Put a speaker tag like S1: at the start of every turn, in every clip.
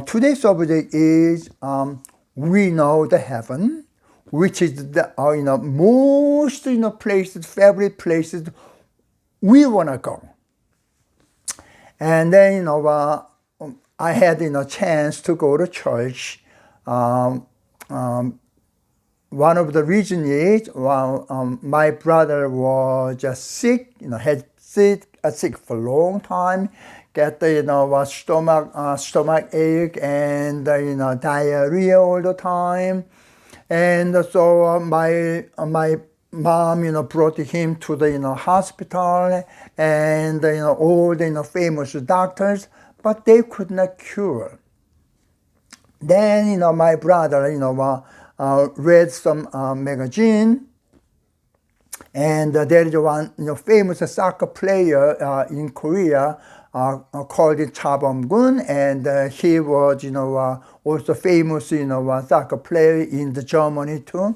S1: Today's subject is we know the heaven, which is the most places, favorite places we wanna go. And then I had chance to go to church. One of the reasons is my brother was just sick, had sick for a long time, get the stomach ache and diarrhea all the time, and so my mom brought him to the hospital and all the famous doctors, but they could not cure. Then my brother read some magazine, and there is one famous soccer player in Korea called Cha Bum-gun, and he was also famous soccer player in the Germany too.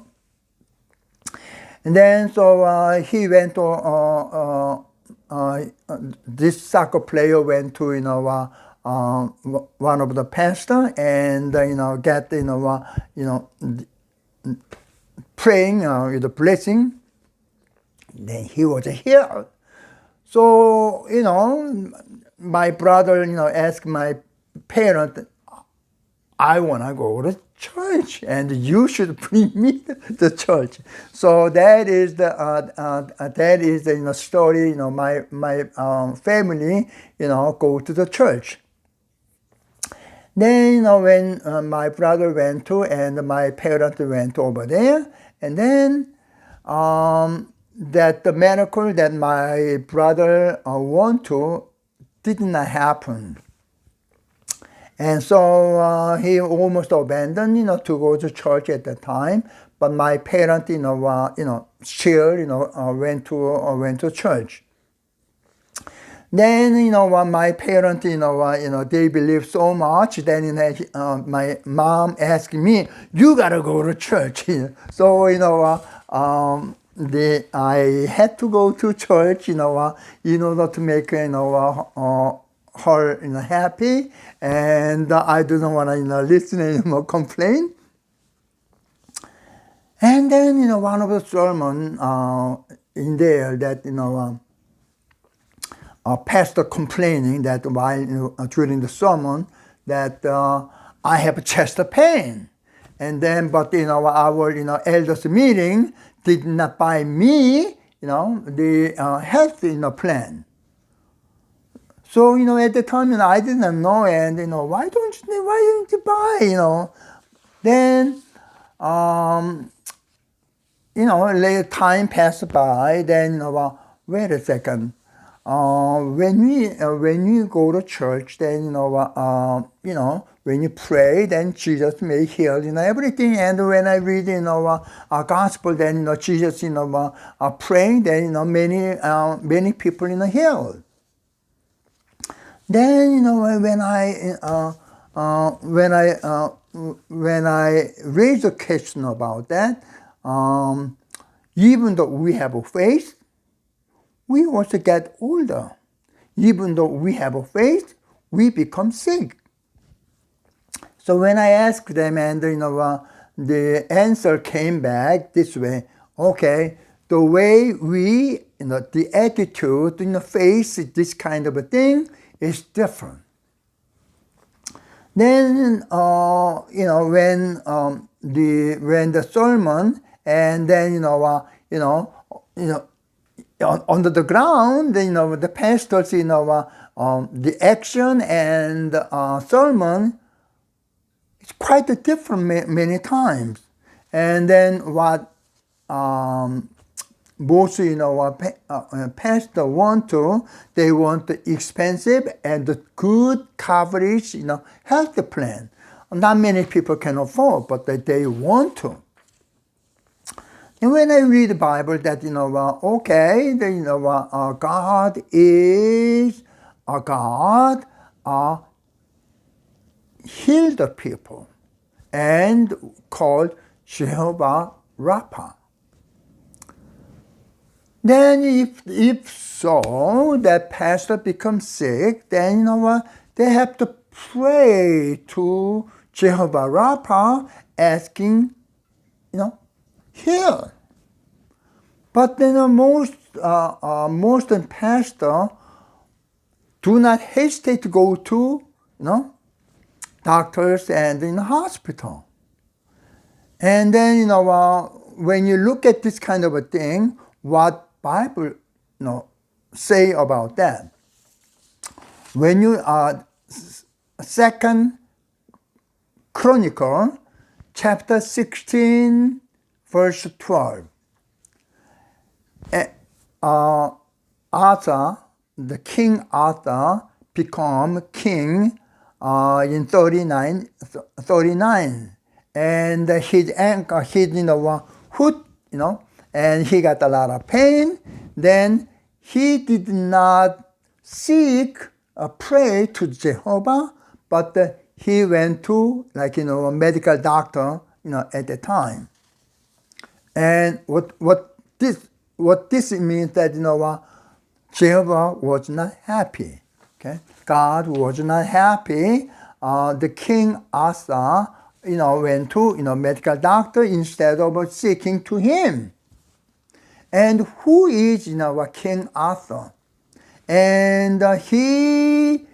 S1: And then so he went to this soccer player went to one of the pastor and get praying with the blessing. Then he was healed. So my brother asked my parent, I want to go to church, and you should bring me to the church. So that is the story. My family go to the church. Then when my brother went to and my parents went over there, and then that the miracle that my brother want to did not happen. And so he almost abandoned, to go to church at the time. But my parents, still, went to church. Then, when my parents, they believe so much. Then, my mom asked me, "You gotta go to church." So, I had to go to church, in order to make, her happy, and I didn't want to listen anymore, complain. And then one of the sermon in there that pastor complaining that while during the sermon that I have chest pain, and then but our elders meeting did not buy me the health plan. So at the time I didn't know, and why don't you buy Then later time passed by. Then wait a second. When you go to church, then when you pray, then Jesus may heal everything. And when I read our gospel, then Jesus praying, then many people healed. Then when I raise a question about that, even though we have a faith, we also get older. Even though we have a faith, we become sick. So when I asked them, and the answer came back this way: okay, the way we the attitude face this kind of a thing is different. Then when the sermon, and then under the ground, the pastors the action and sermon is quite different many times. And then what most pastor want to, they want the expensive and the good coverage health plan. Not many people can afford, but they want to. And when I read the Bible, that okay, God is a God heal the people, and called Jehovah Rapha. Then if so, that pastor becomes sick, then they have to pray to Jehovah Rapha, asking, heal. But then most pastor do not hesitate to go to, doctors and in the hospital. And then, when you look at this kind of a thing, what Bible, say about that? When you are Second Chronicle, chapter 16, verse 12. Asa, the King Asa, become king in 39, and his ankle, foot, and he got a lot of pain. Then he did not pray to Jehovah, but he went to a medical doctor, at the time. And what this means that Jehovah was not happy. Okay, God was not happy. The King Asa, went to medical doctor instead of seeking to him. And who is King Asa? And he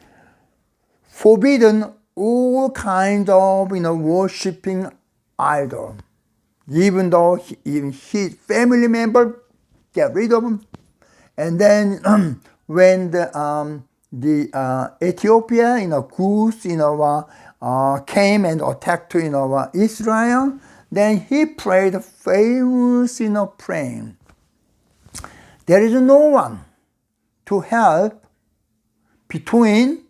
S1: forbidden all kinds of worshiping idol. Even though his family member get rid of him. And then when the Ethiopia, Goose, came and attacked to Israel, then he prayed famous praying. There is no one to help between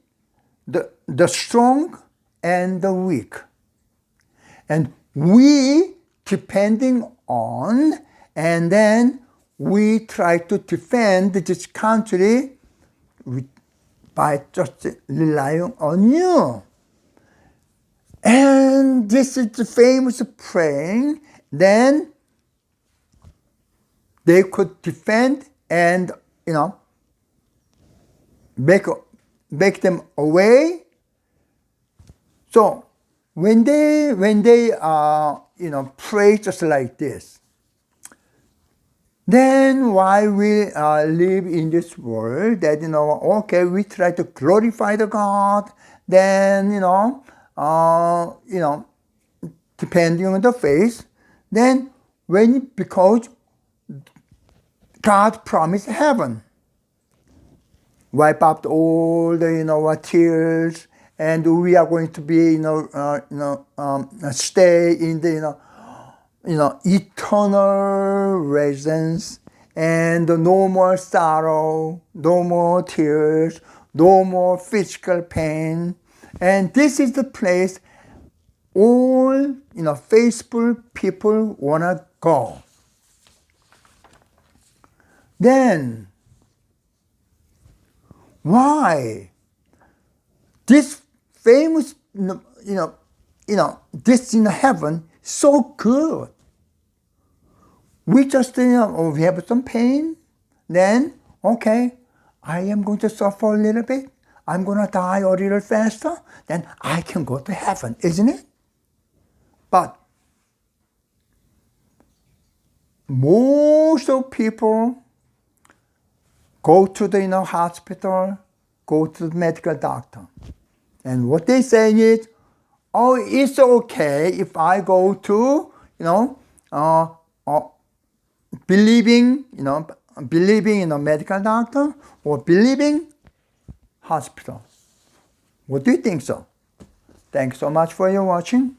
S1: the strong and the weak. And we depending on, and then we try to defend this country by just relying on you. And this is the famous praying. Then they could defend and, make them away. So when they pray just like this, then while we live in this world, that okay, we try to glorify the God. Then depending on the faith, then because God promised heaven, wipe out all the tears, and we are going to be stay in the eternal residence, and no more sorrow, no more tears, no more physical pain. And this is the place all faithful people wanna go. Then why this famous this in heaven so good? We just we have some pain, then okay, I am going to suffer a little bit, I'm going to die a little faster, then I can go to heaven, isn't it? But most of people go to the hospital, go to the medical doctor, and what they say is, oh, it's okay if I go to believing in a medical doctor or believing hospital. What do you think so? Thanks so much for your watching.